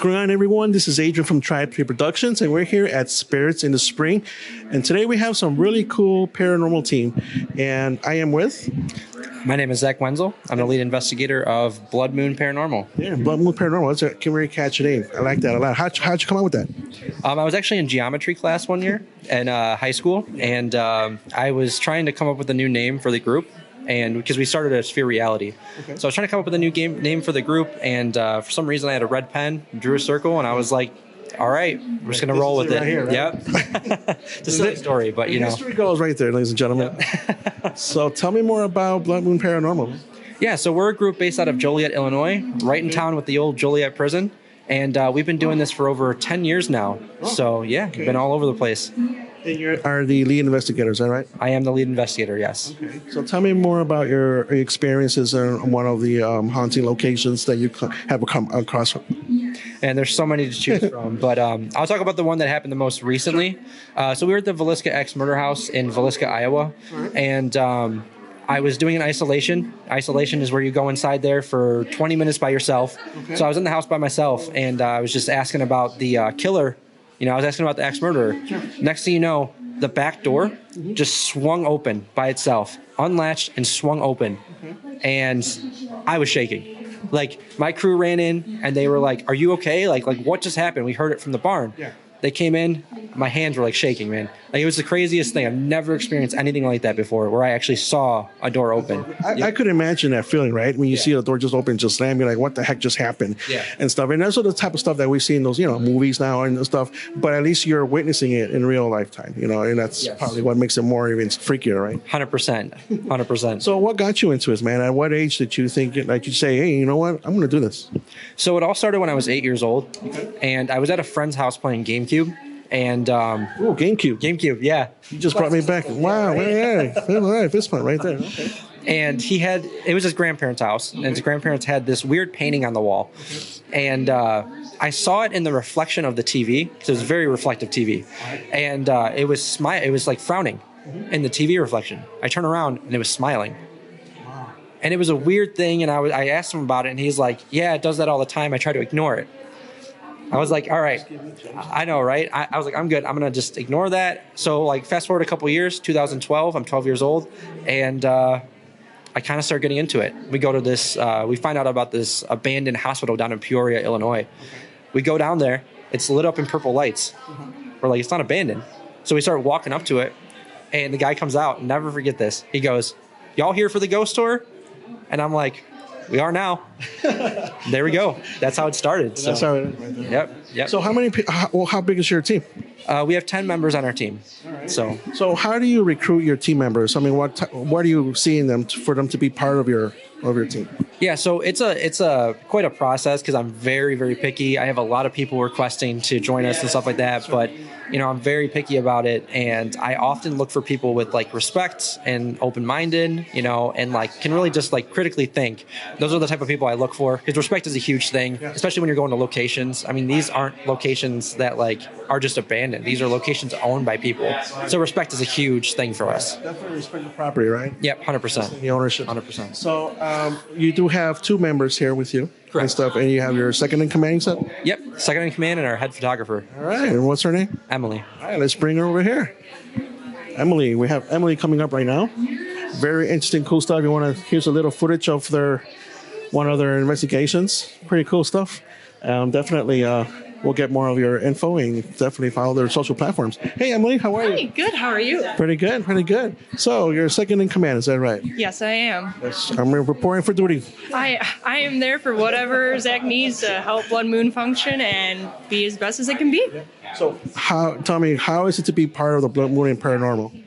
What's going on, everyone? This is Adrian from Tribe 3 Productions, and we're here at Spirits in the Spring. And today we have some really cool paranormal team. And I am with... My name is Zach Wenzel. I'm the lead investigator of Blood Moon Paranormal. Yeah, Blood Moon Paranormal. That's a very catchy name. I like that a lot. How'd you come up with that? I was actually in geometry class one year in high school, and I was trying to come up with a new name for the group. And because we started at Sphere Reality. Okay. So I was trying to come up with a new name for the group, and for some reason I had a red pen, drew a circle, and I was like, all right, we're just going to roll with it. Right here, right? Yep. It's a silly story, but you know. History goes right there, ladies and gentlemen. Yep. So tell me more about Blood Moon Paranormal. Yeah, so we're a group based out of Joliet, Illinois, right in town with the old Joliet Prison. And we've been doing this for over 10 years now. Oh, so, yeah, we've been all over the place. And you are the lead investigator, is that right? I am the lead investigator, yes. Okay. So tell me more about your experiences in one of the haunting locations that you have come across. And there's so many to choose from. But I'll talk about the one that happened the most recently. So we were at the Villisca X Murder House in Villisca, Iowa. Right. And I was doing an isolation. Isolation is where you go inside there for 20 minutes by yourself. Okay. So I was in the house by myself, and I was just asking about the killer. You know, I was asking about the ex-murderer. Sure. Next thing you know, the back door just swung open by itself, unlatched and swung open. And I was shaking. Like, my crew ran in, and they were like, are you okay? Like what just happened? We heard it from the barn. Yeah. They came in, my hands were like shaking, man. Like, it was the craziest thing. I've never experienced anything like that before, where I actually saw a door open. I could imagine that feeling, right? When you see a door just open, just slam, you're like, what the heck just happened? Yeah. And stuff. And that's the type of stuff that we see in those, movies now and stuff. But at least you're witnessing it in real lifetime, and that's probably what makes it more even freakier, right? 100%. 100%. So what got you into this, man? At what age did you think, like, you say, hey, you know what? I'm going to do this. So it all started when I was 8 years old. Okay. And I was at a friend's house playing GameCube. And GameCube, yeah. You just brought me back. Wow, yeah, this one right there. Okay. And it was his grandparents' house, and his grandparents had this weird painting on the wall. And I saw it in the reflection of the TV, because it was a very reflective TV. And it was like frowning in the TV reflection. I turned around, and it was smiling. And it was a weird thing, and I asked him about it, and he's like, yeah, it does that all the time. I try to ignore it. I was like, all right, I know, right? I was like, I'm good. I'm going to just ignore that. So, like, fast forward a couple years, 2012, I'm 12 years old, and I kind of start getting into it. We go to this, we find out about this abandoned hospital down in Peoria, Illinois. Okay. We go down there. It's lit up in purple lights. We're like, it's not abandoned. So we start walking up to it, and the guy comes out. Never forget this. He goes, y'all here for the ghost tour? And I'm like, we are now. There we go. That's how it started. So. That's how it is right there. Yep. So how big is your team? We have 10 members on our team. All right. So how do you recruit your team members? I mean, what are you seeing them for them to be part of your team? Yeah, so it's quite a process, because I'm very, very picky. I have a lot of people requesting to join us and stuff like that, but I'm very picky about it, and I often look for people with like respect and open-minded, and like can really just like critically think. Those are the type of people I look for, because respect is a huge thing, especially when you're going to locations. I mean, these aren't locations that like are just abandoned. These are locations owned by people. So respect is a huge thing for us. Definitely respect the property, right? Yep, 100%. The ownership. 100%. So you do have two members here with you. Correct. And stuff, and you have your second in command, you said? Yep, second in command and our head photographer. All right, and what's her name? Emily. All right, let's bring her over here. Emily, we have Emily coming up right now. Very interesting, cool stuff. Here's a little footage of one of their investigations. Pretty cool stuff. Definitely, we'll get more of your info and definitely follow their social platforms. Hey, Emily, how are you? Hi, good. How are you? Pretty good, pretty good. So you're second in command, is that right? Yes, I am. Yes, I'm reporting for duty. I am there for whatever Zach needs to help Blood Moon function and be as best as it can be. So tell me, how is it to be part of the Blood Moon Paranormal?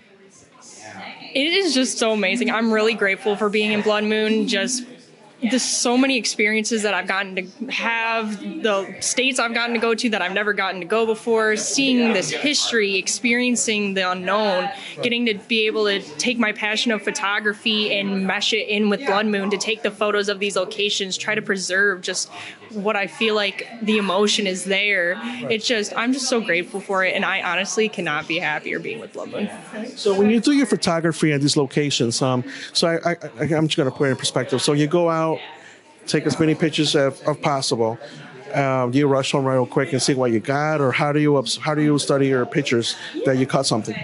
It is just so amazing. I'm really grateful for being in Blood Moon. There's so many experiences that I've gotten to have, the states I've gotten to go to that I've never gotten to go before, seeing this history, experiencing the unknown, getting to be able to take my passion of photography and mesh it in with Blood Moon to take the photos of these locations, try to preserve just what I feel like the emotion is there. It's just, I'm just so grateful for it, and I honestly cannot be happier being with Blood Moon. So when you do your photography at these locations, I'm just going to put it in perspective. So you go out, take as many pictures as possible. Do you rush home real quick and see what you got, or how do you study your pictures that you caught something?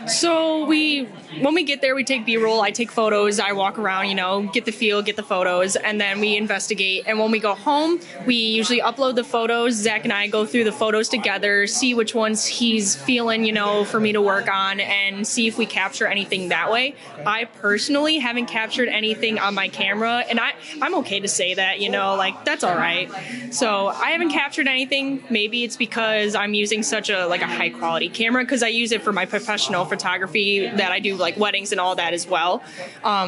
So when we get there, we take B-roll, I take photos, I walk around, get the feel, get the photos, and then we investigate. And when we go home, we usually upload the photos. Zach and I go through the photos together, see which ones he's feeling, for me to work on, and see if we capture anything that way. I personally haven't captured anything on my camera, and I'm okay to say that, that's all right. So I haven't captured anything. Maybe it's because I'm using such a high quality camera, because I use it for my professional photography that I do weddings and all that as well.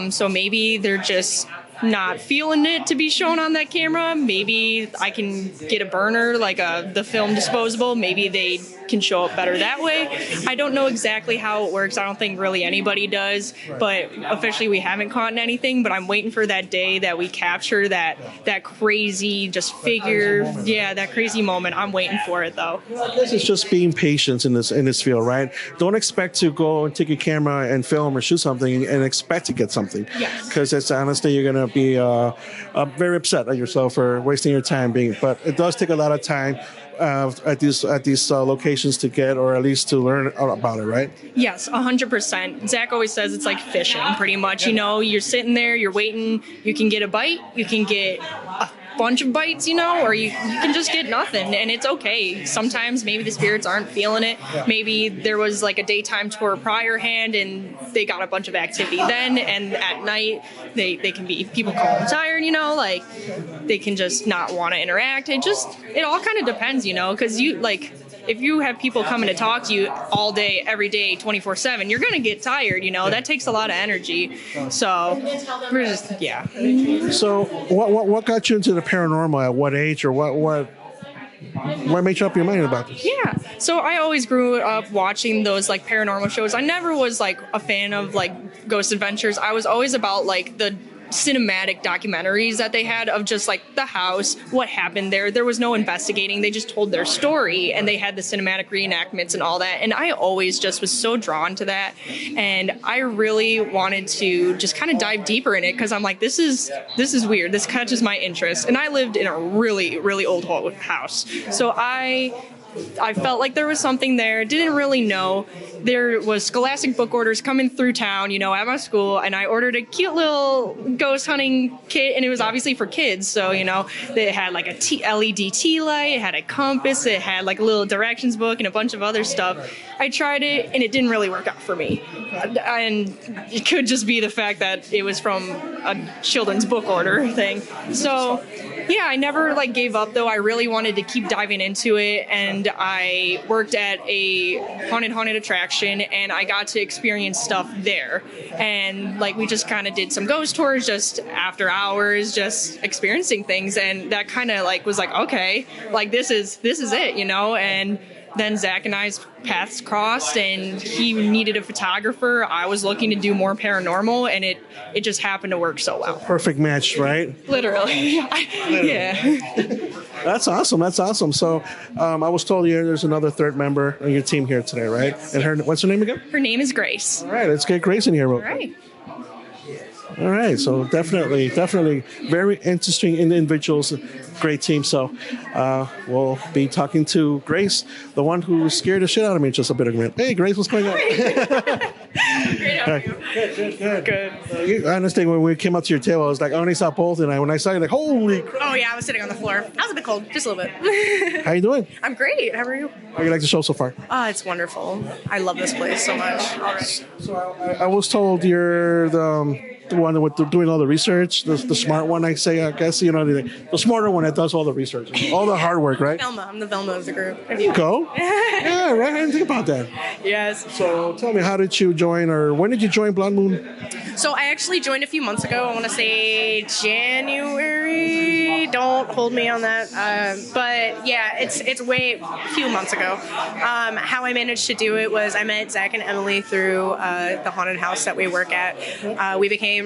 So maybe they're just not feeling it to be shown on that camera. Maybe I can get a burner, the film disposable. Maybe they can show up better that way. I don't know exactly how it works. I don't think really anybody does, but officially we haven't caught anything, but I'm waiting for that day that we capture that crazy just figure. Yeah, that crazy moment. I'm waiting for it though. I guess it's just being patient in this field, right? Don't expect to go and take a camera and film or shoot something and expect to get something. Yes. Because it's honestly, you're going to be very upset at yourself for wasting your time but it does take a lot of time at these locations to get, or at least to learn about it, right? Yes, 100%. Zach always says it's like fishing, pretty much. You're sitting there, you're waiting, you can get a bite, you can get a bunch of bites, or you can just get nothing, and it's okay. Sometimes maybe the spirits aren't feeling it. Maybe there was a daytime tour prior hand and they got a bunch of activity then, and at night they can be people call them tired, they can just not want to interact. It all kind of depends, because if you have people coming to talk to you all day, every day, 24/7, you're going to get tired, That takes a lot of energy. So, we're just, yeah. So, what got you into the paranormal? At what age, or what made you up your mind about this? Yeah. So, I always grew up watching those, paranormal shows. I never was, a fan of, Ghost Adventures. I was always about, the cinematic documentaries that they had of just the house, what happened there. There was no investigating. They just told their story, and they had the cinematic reenactments and all that. And I always just was so drawn to that. And I really wanted to just kind of dive deeper in it, because I'm like, this is weird. This catches my interest. And I lived in a really, really old house. So I felt like there was something there. Didn't really know. There was Scholastic book orders coming through town, at my school, and I ordered a cute little ghost hunting kit, and it was obviously for kids. So, they had a LED tea light, it had a compass, it had a little directions book and a bunch of other stuff. I tried it, and it didn't really work out for me. And it could just be the fact that it was from a children's book order thing. So, yeah, I never gave up though. I really wanted to keep diving into it, and I worked at a haunted attraction, and I got to experience stuff there. And we just kind of did some ghost tours just after hours, just experiencing things, and that kind of was okay, this is it, and then Zach and I's paths crossed, and he needed a photographer. I was looking to do more paranormal, and it just happened to work so well. Perfect match, right? Literally. Yeah. That's awesome. So I was told there's another third member on your team here today, right? And what's her name again? Her name is Grace. All right, let's get Grace in here. All right. All right, so definitely very interesting individuals, great team. So we'll be talking to Grace, the one who scared the shit out of me just a bit ago. Hey, Grace, what's going on? Great, how are you? Good. I understand when we came up to your table, I was I only saw both, and when I saw you, holy crap. Oh, yeah, I was sitting on the floor. I was a bit cold, just a little bit. How you doing? I'm great. How are you? How do you like the show so far? It's wonderful. I love this place so much already. So I was told you're the one with doing all the research, the smart one, I guess, the smarter one that does all the research, all the hard work, right? Velma. I'm the Velma of the group. There you go. Yeah, right. I didn't think about that. Yes. So tell me, how did you join, or when did you join Blood Moon? So I actually joined a few months ago. I want to say January. Don't hold me on that. But yeah, it's a few months ago. How I managed to do it was I met Zach and Emily through the haunted house that we work at. We became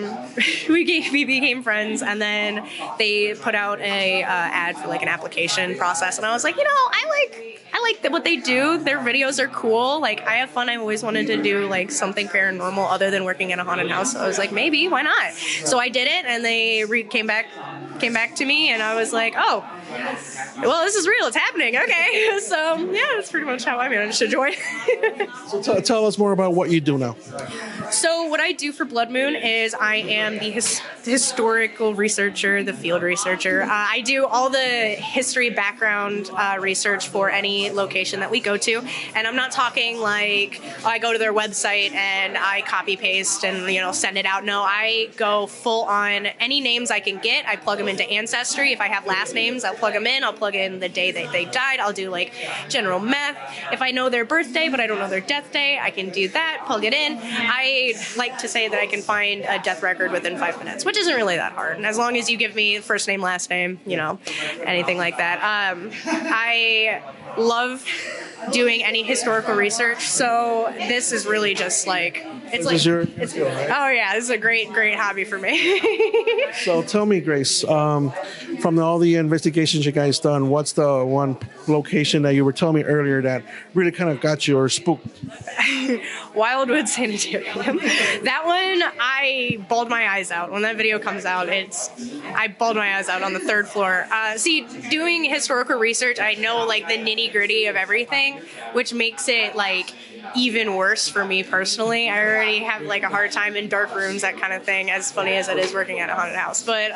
friends, and then they put out a ad for an application process, and I was like, I like what they do. Their videos are cool. I have fun. I've always wanted to do something paranormal other than working in a haunted house. So I was like, maybe, why not? So I did it, and they came back to me me, and I was like, oh, well, this is real. It's happening. Okay. So, yeah, that's pretty much how I managed to join. So tell us more about what you do now. So what I do for Blood Moon is I am the historical researcher, the field researcher. I do all the history background research for any location that we go to. And I'm not talking like, oh, I go to their website and I copy paste and, you know, send it out. No, I go full on any names I can get. I plug them into Ancestry. If I have last names, I'll plug them in. I'll plug in the day that they died. I'll do like general math. If I know their birthday, but I don't know their death day, I can do that, plug it in. I like to say that I can find a death record within 5 minutes, which isn't really that hard. And as long as you give me first name, last name, you know, anything like that. I love doing any historical research. So this is really just like, it's like, oh yeah, this is a great hobby for me. So tell me, Grace, from all the investigations you guys done, what's the one location that you were telling me earlier that really kind of got you or spooked? Wildwood Sanitarium. That one, I bawled my eyes out. When that video comes out, I bawled my eyes out on the 3rd floor. See, doing historical research, I know like the nitty gritty of everything, which makes it like even worse for me personally. I already have like a hard time in dark rooms, that kind of thing, as funny as it is working at a haunted house. But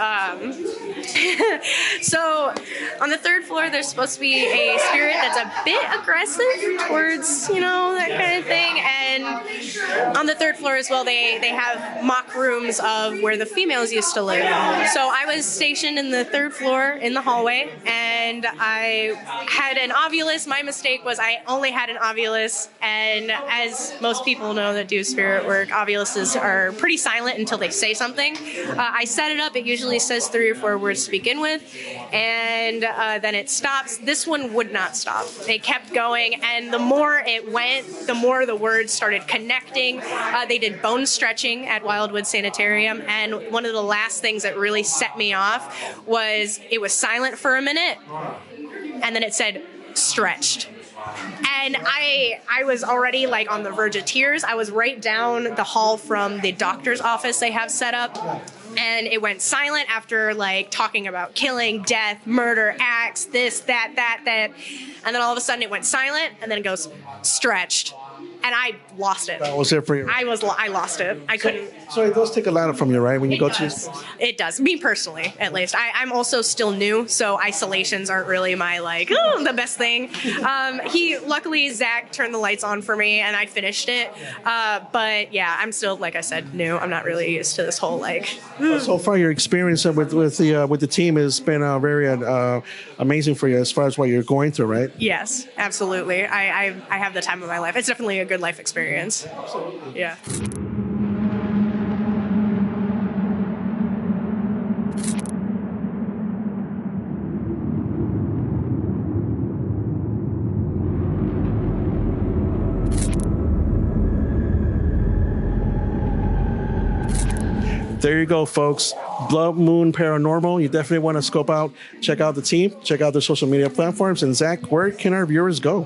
so on the 3rd floor, there's supposed to be a spirit that's a bit aggressive towards, you know, that kind of thing. And on the 3rd floor as well, they have mock rooms of where the females used to live. So I was stationed in the 3rd floor in the hallway, and I had an ovulus. My mistake was I only had an ovulus, and as most people know that do spirit work, ovuluses are pretty silent until they say something. I set it up. It usually says 3 or 4 words to begin with, and then it stops. This one would not stop. It kept going, and the more it went, the more the words started connecting. They did bone stretching at Wildwood Sanitarium, and one of the last things that really set me off was it was silent for a minute, and then it said stretched. And I was already like on the verge of tears. I was right down the hall from the doctor's office they have set up. And it went silent after like talking about killing, death, murder, axe, this, that. And then all of a sudden it went silent, and then it goes stretched. And I lost it. That was it for you. I lost it. I couldn't. So it does take a lot from you, right? When you go to. It does. Me personally, at least. I'm also still new, so isolations aren't really my the best thing. Luckily Zach turned the lights on for me, and I finished it. But yeah, I'm still, like I said, new. I'm not really used to this whole So far, your experience with the team has been very amazing for you as far as what you're going through, right? Yes, absolutely. I have the time of my life. It's definitely a good life experience. Absolutely. Yeah. There you go, folks. Blood Moon Paranormal. You definitely want to scope out, check out the team, check out their social media platforms. And Zach, where can our viewers go?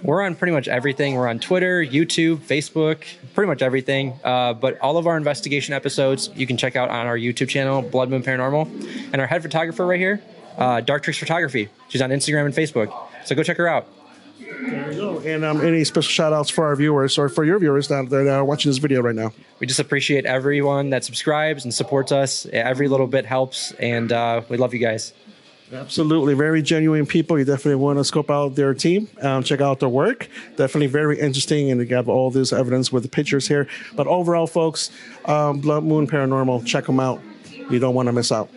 We're on pretty much everything. We're on Twitter, YouTube, Facebook, pretty much everything. But all of our investigation episodes you can check out on our YouTube channel, Blood Moon Paranormal. And our head photographer right here, Dark Tricks Photography. She's on Instagram and Facebook. So go check her out. There you go. And any special shout outs for our viewers or for your viewers that are watching this video right now? We just appreciate everyone that subscribes and supports us. Every little bit helps, and we love you guys. Absolutely. Very genuine people. You definitely want to scope out their team, check out their work. Definitely very interesting, and we have all this evidence with the pictures here. But overall, folks, Blood Moon Paranormal, check them out. You don't want to miss out.